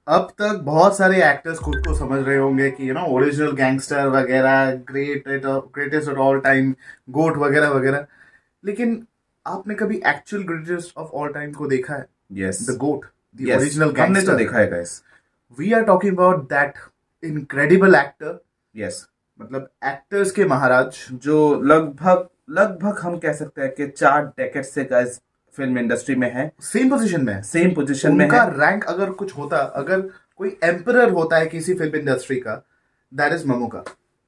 अब तक बहुत सारे एक्टर्स खुद को समझ रहे होंगे कि ओरिजिनल गैंगस्टर वगैरह, greatest of all time, goat वगैरह वगैरह। लेकिन आपने कभी actual greatest of all time को देखा है? Yes the goat, the yes, original हमने तो गैंगस्टर। देखा है guys. We are talking about that incredible actor, yes, मतलब एक्टर्स के महाराज। जो लगभग लगभग हम कह सकते हैं कि 4 डेकेड से गाइस फिल्म इंडस्ट्री में है, सेम पोजीशन में है। सेम पोजीशन में उनका है। रैंक अगर कुछ होता, अगर कोई एम्परर होता है किसी फिल्म इंडस्ट्री का, दैट इज ममूका।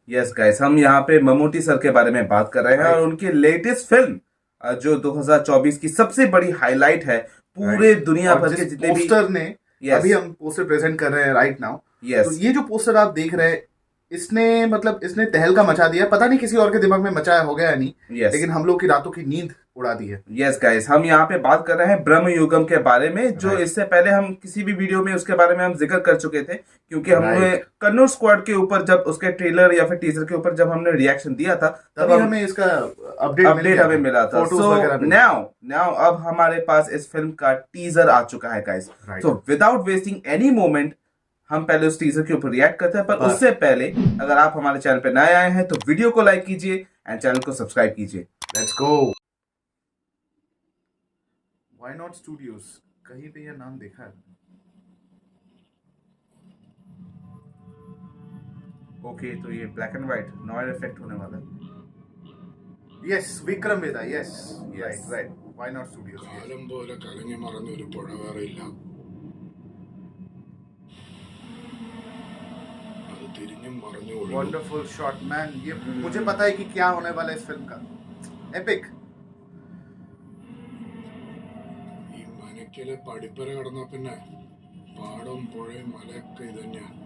यस गाइस, हम यहाँ पे ममूटी सर के बारे में बात कर रहे हैं और उनकी लेटेस्ट फिल्म जो 2024 की सबसे बड़ी हाईलाइट है पूरे दुनिया भर के जितने भी पोस्टर ने, Yes. अभी हम पोस्टर प्रेजेंट कर रहे हैं राइट नाउ। Yes. तो ये जो पोस्टर आप देख रहे हैं, इसने तहलका मचा दिया। पता नहीं किसी और के दिमाग में मचाया हो गया या नहीं, Yes. लेकिन हम लोग की रातों की नींद उड़ा दी है। यस गाइस, हम यहाँ पे बात कर रहे हैं ब्रह्म युगम के बारे में, जो इससे पहले हम किसी भी वीडियो में उसके बारे में हम जिक्र कर चुके थे, क्योंकि हमने कन्नौर स्क्वाड के ऊपर जब उसके ट्रेलर या फिर टीजर के ऊपर जब हमने रिएक्शन दिया था तब हमें इसका अपडेट हमें मिला था। सो नाउ अब हमारे पास इस फिल्म का टीजर आ चुका है guys. So without wasting any moment हम पहले उस टीजर के ऊपर रिएक्ट करते हैं, पर उससे पहले अगर आप हमारे चैनल पे नए आए हैं तो वीडियो को लाइक कीजिए एंड चैनल को सब्सक्राइब कीजिए। Let's go. Why not studios, कहीं पे यह नाम देखा है? ओके, तो ये ब्लैक एंड व्हाइट नॉइर इफेक्ट होने वाला है। Yes, Vikram Vedha. Yes, right. Why not studios. കാലം പോലെ കലങ്ങി മറന്ന ഒരു പുഴ വേറെയില്ല. അത് തിരിഞ്ഞും മറിഞ്ഞും ഒഴുകും. Wonderful shot man. ये मुझे पता है कि क्या होने वाला है इस फिल्म का। एपिक। ഈ മനക്കിലെ പടിപ്പര കടന്ന പിന്നെ പാടവും പുഴയും മലയൊക്കെ ഇത് തന്നെയാണ്.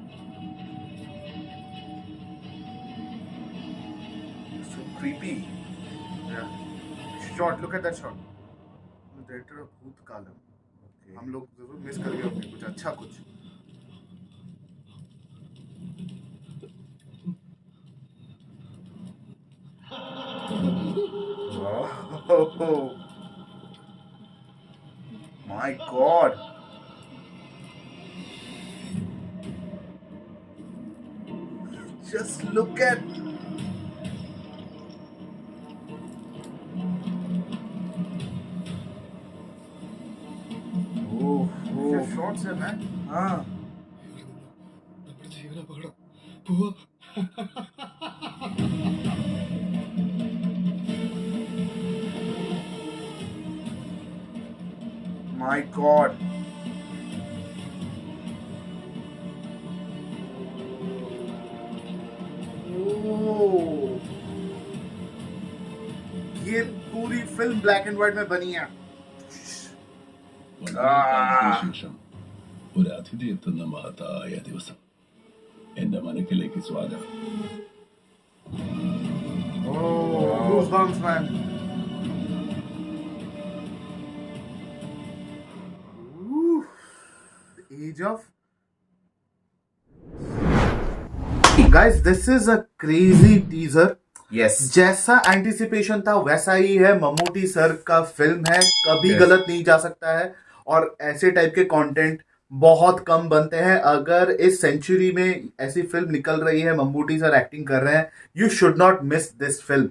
So creepy. Yeah. Shot, look at that shot. Director of Bhoothakaalam. हम लोग जरूर मिस कर गए होंगे कुछ अच्छा कुछ। Oh my God. Just look at shots है मैन। हाँ, നമ്മുടെ ജീവനപകടം പോവാ. my God. ये पूरी फिल्म ब्लैक एंड व्हाइट में बनी है। ശേഷം ഒരു അതിഥി എത്തുന്ന മഹത്തായ ദിവസം എന്റെ മനക്കിലേക്ക് സ്വാഗതം. Goosebumps, man. The age of guys, this is a crazy teaser. Yes. जैसा एंटिसिपेशन था वैसा ही है। ममूटी सर का फिल्म है, कभी गलत नहीं जा सकता है। और ऐसे टाइप के कंटेंट बहुत कम बनते हैं। अगर इस सेंचुरी में ऐसी फिल्म निकल रही है, ममूटी सर एक्टिंग कर रहे हैं, you should not miss this film.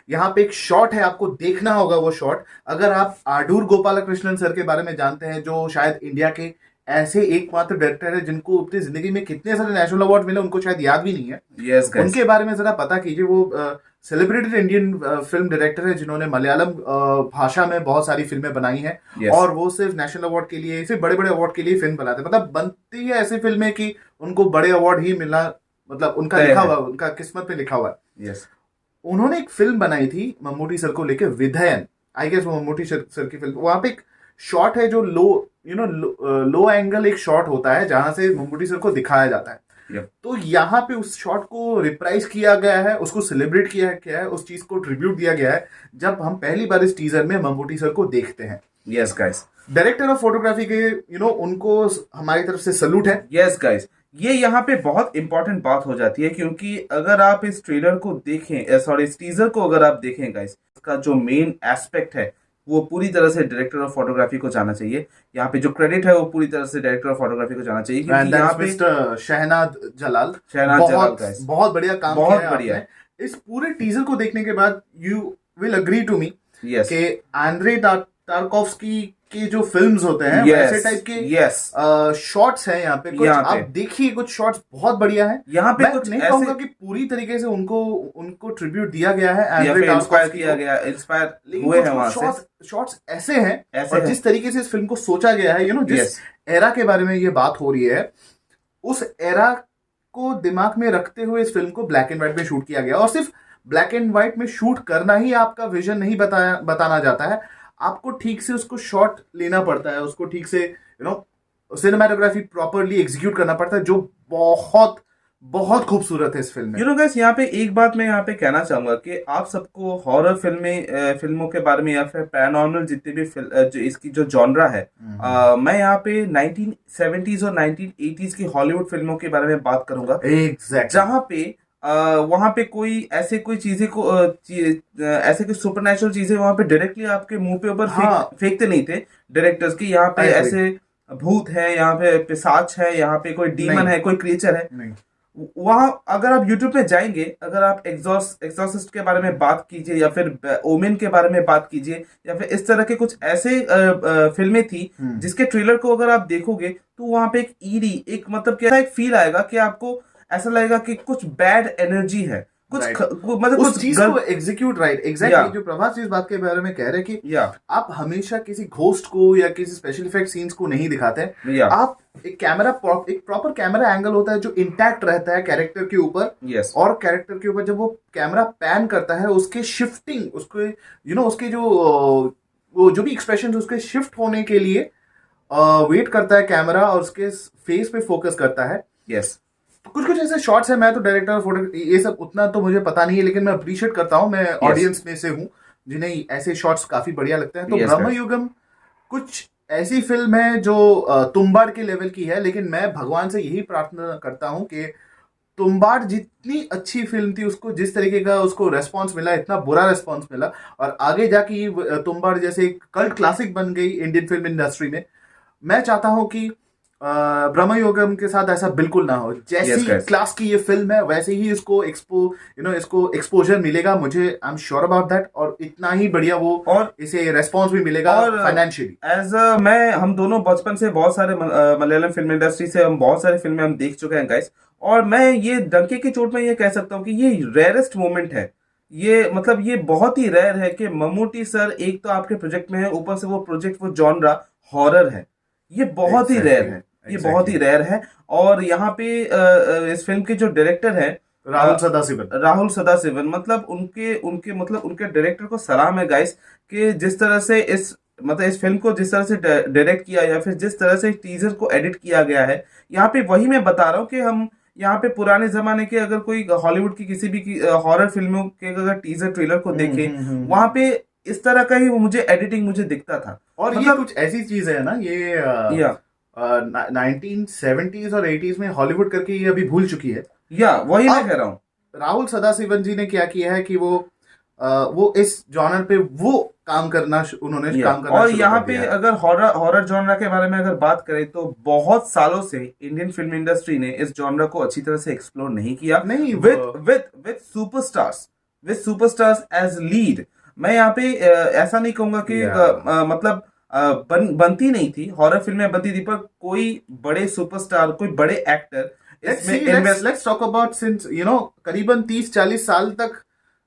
यहाँ पे एक शॉट है, आपको देखना होगा वो शॉट। अगर आप आडूर गोपालकृष्णन सर के बारे में जानते हैं, जो शायद इंडिया के ऐसे एकमात्र डायरेक्टर है जिनको अपनी जिंदगी में कितने सारे नेशनल अवार्ड मिले उनको शायद याद भी नहीं है। Yes, guys. उनके बारे में जरा पता कीजिए। वो सेलिब्रेटेड इंडियन फिल्म डायरेक्टर है जिन्होंने मलयालम भाषा में बहुत सारी फिल्में बनाई हैं। Yes. और वो सिर्फ नेशनल अवार्ड के लिए, सिर्फ बड़े बड़े अवार्ड के लिए फिल्म बनाते हैं। मतलब बनती है ऐसी फिल्में कि उनको बड़े अवार्ड ही मिलना, मतलब उनका लिखा हुआ, उनका किस्मत में लिखा हुआ है। Yes. उन्होंने एक फिल्म बनाई थी ममूटी सर को लेके, विधयन। आई गेस वो ममूटी सर की फिल्म। वहां पे एक शॉट है जो लो एंगल एक शॉट होता है जहां से ममूटी सर को दिखाया जाता है। Yep. तो यहाँ पे उस शॉट को रिप्राइज किया गया है, उसको सेलिब्रेट किया गया है, उस चीज को ट्रिब्यूट दिया गया है जब हम पहली बार इस टीजर में ममूटी सर को देखते हैं। Yes, guys. Director of photography के उनको हमारी तरफ से सल्यूट है। Yes, guys. ये यहाँ पे बहुत इंपॉर्टेंट बात हो जाती है, क्योंकि अगर आप इस ट्रेलर को देखें, सॉरी इस टीजर को अगर आप देखें गाइस, इसका जो मेन एस्पेक्ट है वो पूरी तरह से डायरेक्टर ऑफ फोटोग्राफी को जाना चाहिए। यहाँ पे जो क्रेडिट है वो पूरी तरह से डायरेक्टर ऑफ फोटोग्राफी को जाना चाहिए, क्योंकि यहाँ पे मिस्टर शहनाज जलाल guys, बहुत बढ़िया काम बहुत किया है बढ़िया। आपने। इस पूरे टीजर को देखने के बाद you will agree to me yes कि आंद्रे टार्कोव्स्की के जो फिल्म्स होते हैं वैसे टाइप के शॉट्स हैं यहाँ पे। कुछ आप देखिए, कुछ शॉट्स बहुत बढ़िया हैं यहाँ पे। मैं कुछ नहीं कहूंगा कि पूरी तरीके से उनको ट्रिब्यूट दिया गया है, इंस्पायर हुए हैं वहां से। शॉट्स ऐसे हैं और जिस तरीके से इस फिल्म को सोचा गया है, जिस एरा के बारे में ये बात हो रही है, उस एरा को दिमाग में रखते हुए इस फिल्म को ब्लैक एंड व्हाइट में शूट किया गया। और सिर्फ ब्लैक एंड व्हाइट में शूट करना ही आपका विजन नहीं बताना जाता है, आपको ठीक से उसको शॉट लेना पड़ता है, उसको ठीक से सिनेमेटोग्राफी प्रॉपरली एग्जीक्यूट करना पड़ता है, जो बहुत बहुत खूबसूरत है इस फिल्म में। गाइस, यहाँ पे एक बात मैं यहाँ पे कहना चाहूंगा कि आप सबको हॉरर फिल्मों के बारे में या फिर पैरानॉर्मल जितने भी जो इसकी जो जॉनरा है, मैं यहाँ पे 1970s और 1980s की हॉलीवुड फिल्मों के बारे में बात करूंगा। एग्जैक्ट जहाँ पे वहां पे ऐसे कोई सुपरनैचुरल चीजें वहां पे डायरेक्टली आपके मुंह पे ऊपर फेंकते नहीं थे डायरेक्टर्स की। यहाँ पे ऐसे भूत है, यहाँ पे पिशाच है, यहाँ पे कोई डीमन है, कोई क्रिएचर है। वहां अगर आप यूट्यूब में जाएंगे, अगर आप एक्सॉर्सिस्ट के बारे में बात कीजिए या फिर ओमेन के बारे में बात कीजिए या फिर इस तरह के कुछ ऐसे फिल्में थी जिसके ट्रेलर को अगर आप देखोगे तो वहां पे एक ईरी, एक मतलब क्या एक फील आएगा कि आपको ऐसा लगेगा कि कुछ बैड एनर्जी है, कुछ मतलब उस चीज को एग्जीक्यूट एग्जैक्टली जो प्रभास इस बात के बारे में कह रहे हैं कि आप हमेशा किसी घोस्ट को या किसी स्पेशल इफेक्ट सीन्स को नहीं दिखाते हैं। आप एक प्रॉपर कैमरा एंगल होता है जो इंटैक्ट रहता है कैरेक्टर के ऊपर, और कैरेक्टर के ऊपर जब वो कैमरा पैन करता है उसके शिफ्टिंग, उसके जो भी एक्सप्रेशन उसके शिफ्ट होने के लिए वेट करता है कैमरा और उसके फेस पे फोकस करता है। कुछ ऐसे शॉट्स है, मैं तो डायरेक्टर फोटो ये सब उतना तो मुझे पता नहीं है, लेकिन मैं अप्रिशिएट करता हूँ, मैं ऑडियंस में से हूँ जिन्हें ऐसे शॉट्स काफी बढ़िया लगते हैं। तो ब्रह्मयुगम कुछ ऐसी फिल्म है जो तुम्बाड़ के लेवल की है, लेकिन मैं भगवान से यही प्रार्थना करता हूँ कि तुम्बाड़ जितनी अच्छी फिल्म थी, उसको जिस तरीके का उसको रेस्पॉन्स मिला, इतना बुरा रेस्पॉन्स मिला, और आगे जाके तुम्बाड़ जैसे एक कल्ट क्लासिक बन गई इंडियन फिल्म इंडस्ट्री में। मैं चाहता हूँ कि ब्रह्मयुगम के साथ ऐसा बिल्कुल ना हो। जैसी क्लास की ये फिल्म है वैसे ही इसको इसको एक्सपोजर मिलेगा, मुझे I am sure about that, और इतना ही बढ़िया वो और इसे रेस्पॉन्स भी मिलेगा फाइनेंशियली। हम दोनों बचपन से बहुत सारे मलयालम फिल्म इंडस्ट्री से हम बहुत सारी फिल्में हम देख चुके हैं गाइस, और मैं ये डंके की चोट में ये कह सकता हूँ कि ये रेयरेस्ट मोमेंट है। ये मतलब ये बहुत ही रेयर है कि मम्मूटी सर एक तो आपके प्रोजेक्ट में है, ऊपर से वो प्रोजेक्ट वो जॉनरा हॉरर है, ये बहुत ही रेयर है, ये बहुत ही रेयर है। और यहाँ पे इस फिल्म के जो डायरेक्टर है राहुल सदाशिवन, मतलब उनके डायरेक्टर को सलाम है गाइस कि जिस तरह से इस फिल्म को जिस तरह से डायरेक्ट किया या फिर जिस तरह से टीजर को एडिट किया गया है। यहाँ पे वही मैं बता रहा हूँ कि हम यहाँ पे पुराने जमाने के अगर कोई हॉलीवुड की किसी भी हॉरर फिल्मों के अगर टीजर ट्रेलर को देखे, वहां पे इस तरह का ही मुझे एडिटिंग मुझे दिखता था। और ये कुछ ऐसी चीज है ना, ये 1970s और 80s में हॉलीवुड करके ये अभी भूल चुकी है। वही मैं कह रहा हूँ। राहुल सदाशिवन जी ने क्या किया है कि वो इस जॉनर पे वो काम करना और यहाँ पे अगर हॉरर जॉनर के बारे में अगर बात करें तो बहुत सालों से इंडियन फिल्म इंडस्ट्री ने इस जॉनर को अच्छी तरह से एक्सप्लोर नहीं किया। With superstars as lead. मैं यहाँ पे ऐसा नहीं कहूंगा कि मतलब बनती नहीं थी, हॉरर फिल्में बनती थी, पर कोई बड़े सुपरस्टार, कोई बड़े actor let's talk about since करीबन 30-40 साल तक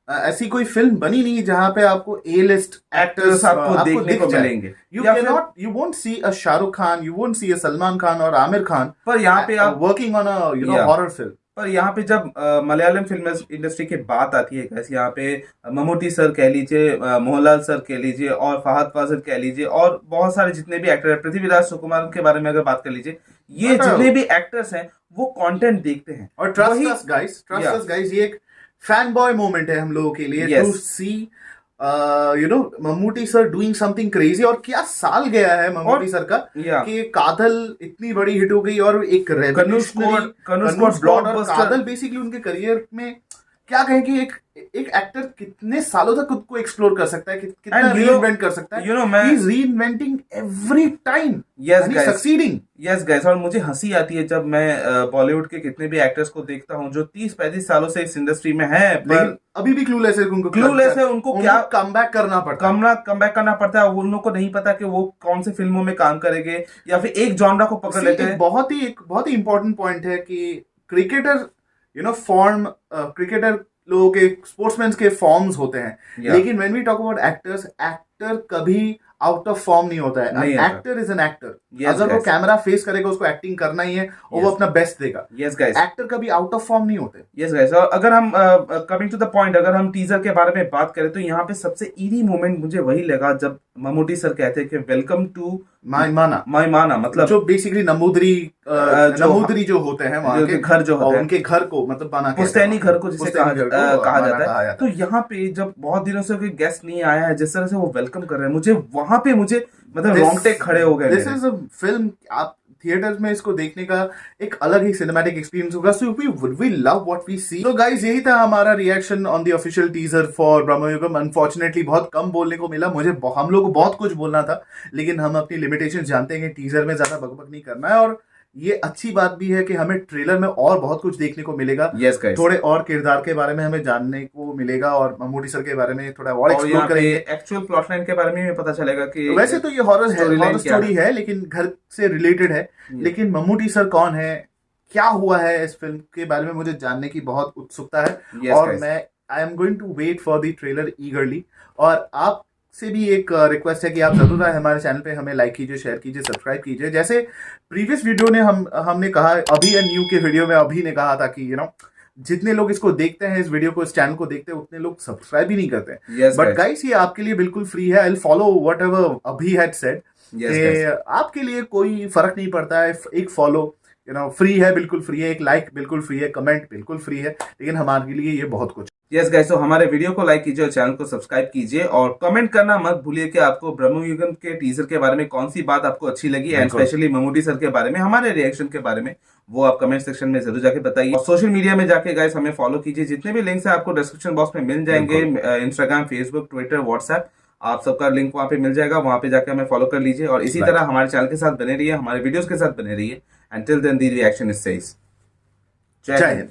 ऐसी कोई फिल्म बनी नहीं जहां पे आपको ए लिस्ट एक्टर्स आपको देखने को मिलेंगे। You won't see a Shahrukh Khan, you won't see a Salman Khan और आमिर खान, पर यहाँ पे आप working on a horror film. पर यहाँ पे जब मलयालम फिल्म इंडस्ट्री की बात आती है, यहाँ पे मम्मूटी सर कह लीजिए, मोहनलाल सर कह लीजिए, और फहद फाजिल कह लीजिए, और बहुत सारे जितने भी एक्टर है, पृथ्वीराज सुकुमार के बारे में अगर बात कर लीजिए, ये जितने भी एक्टर्स हैं वो कंटेंट देखते हैं। और ट्रस्ट अस गाइस, ये एक फैन बॉय मोमेंट है हम लोगों के लिए to see Mammootty sir doing something crazy. और क्या साल गया है मम्मूटी सर का कि कादल इतनी बड़ी हिट हो गई, और एक कादल बेसिकली उनके करियर में क्या कहें कि एक एक्टर कितने सालों तक खुद को एक्सप्लोर कर सकता है, कितना And रीइन्वेंट कर सकता है, मैं he is reinventing every time, Yes, guys. Succeeding. Yes guys, और मुझे हंसी आती है जब मैं बॉलीवुड के कितने भी एक्टर्स को देखता हूँ जो 30-35 सालों से इस इंडस्ट्री में है, लेकिन अभी भी क्लूलेस है, उनको क्लूलेस है, उनको क्या कमबैक करना पड़ता है, कमबैक करना पड़ता है। उन लोगों को नहीं पता कि वो कौन से फिल्मों में काम करेंगे या फिर एक जॉनरा को पकड़ लेते हैं। बहुत ही इंपॉर्टेंट पॉइंट है कि क्रिकेटर फॉर्म, क्रिकेटर लोगों के, स्पोर्ट्समैन के फॉर्म्स होते हैं, लेकिन when we talk about actors, actor कभी आउट ऑफ फॉर्म नहीं होता है। एक्टर इज एन एक्टर, अगर वो कैमरा फेस करेगा उसको एक्टिंग करना ही है और वो अपना बेस्ट देगा। यस गाइस, एक्टर कभी आउट ऑफ फॉर्म नहीं होते। यस गाइस, और अगर हम कमिंग टू द पॉइंट, अगर हम टीजर के बारे में बात करें तो यहाँ पे सबसे ईरी मोमेंट मुझे वही लगा जब ममूटी सर कहते हैं कि वेलकम टू मायमाना, मतलब जो बेसिकली नमूदरी जो होते हैं वहाँ के घर, जो होते हैं उनके घर को, मतलब बना पुश्तैनी घर को जिसे कहा जाता है। तो यहाँ पे जब बहुत दिनों से कोई गेस्ट नहीं आया है, जिस तरह से वो वेलकम कर रहे हैं, मुझे वहां पे मतलब रोंगटे खड़े हो गए। दिस इज अ फिल्म, आप थिएटर्स में इसको देखने का एक अलग ही सिनेमैटिक एक्सपीरियंस होगा। So we love what we see. तो गाइस, यही था हमारा reaction on the official teaser for Bramayugam. Unfortunately बहुत कम बोलने को मिला, हम लोग को बहुत कुछ बोलना था, लेकिन हम अपनी लिमिटेशन जानते हैं कि टीजर में ज्यादा बकबक नहीं करना है। और ये अच्छी बात भी है कि हमें ट्रेलर में और बहुत कुछ देखने को मिलेगा। yes, थोड़े और किरदार के बारे में हमें जानने को मिलेगा और ममूटी सर के बारे में थोड़ा और एक्सप्लोर करेंगे। एक्चुअल प्लॉट लाइन के बारे में भी पता चलेगा कि वैसे तो ये हॉरर स्टोरी है, लेकिन घर से रिलेटेड है। लेकिन ममूटी सर कौन है, क्या हुआ है इस फिल्म के बारे में मुझे जानने की बहुत उत्सुकता है। और मैं I am going to wait for the trailer eagerly. और आप से भी एक रिक्वेस्ट है कि आप जरूर हमारे चैनल पे हमें लाइक कीजिए, शेयर कीजिए, सब्सक्राइब कीजिए। जैसे प्रीवियस वीडियो ने हमने कहा, अभी एंड न्यू के वीडियो में अभी ने कहा था कि जितने लोग इसको देखते हैं, इस वीडियो को, इस चैनल को देखते हैं, उतने लोग सब्सक्राइब ही नहीं करते। बट गाइस, ये आपके लिए बिल्कुल फ्री है। आई विल फॉलो व्हाटएवर अभी हैड सेड। आपके लिए कोई फर्क नहीं पड़ता है, एक फॉलो फ्री है, बिल्कुल फ्री है, एक लाइक बिल्कुल फ्री है, कमेंट बिल्कुल फ्री है, लेकिन हमारे लिए ये बहुत कुछ। यस गाइस, तो हमारे वीडियो को लाइक कीजिए और चैनल को सब्सक्राइब कीजिए और कमेंट करना मत भूलिए कि आपको ब्रह्मयुगम के टीजर के बारे में कौन सी बात आपको अच्छी लगी, एंड स्पेशली ममूटी सर के बारे में, हमारे रिएक्शन के बारे में, वो आप कमेंट सेक्शन में जरूर जाके बताइए। और सोशल मीडिया में जाके गाइस हमें फॉलो कीजिए, जितने भी लिंक्स है आपको डिस्क्रिप्शन बॉक्स में मिल जाएंगे। इंस्टाग्राम, फेसबुक, ट्विटर, व्हाट्सएप, आप सबका लिंक वहाँ पे मिल जाएगा, वहाँ पे जाके हमें फॉलो कर लीजिए। और इसी तरह हमारे चैनल के साथ बने रहिए, हमारे वीडियोस के साथ बने रहिए। Until then, the reaction is says. जय हिंद।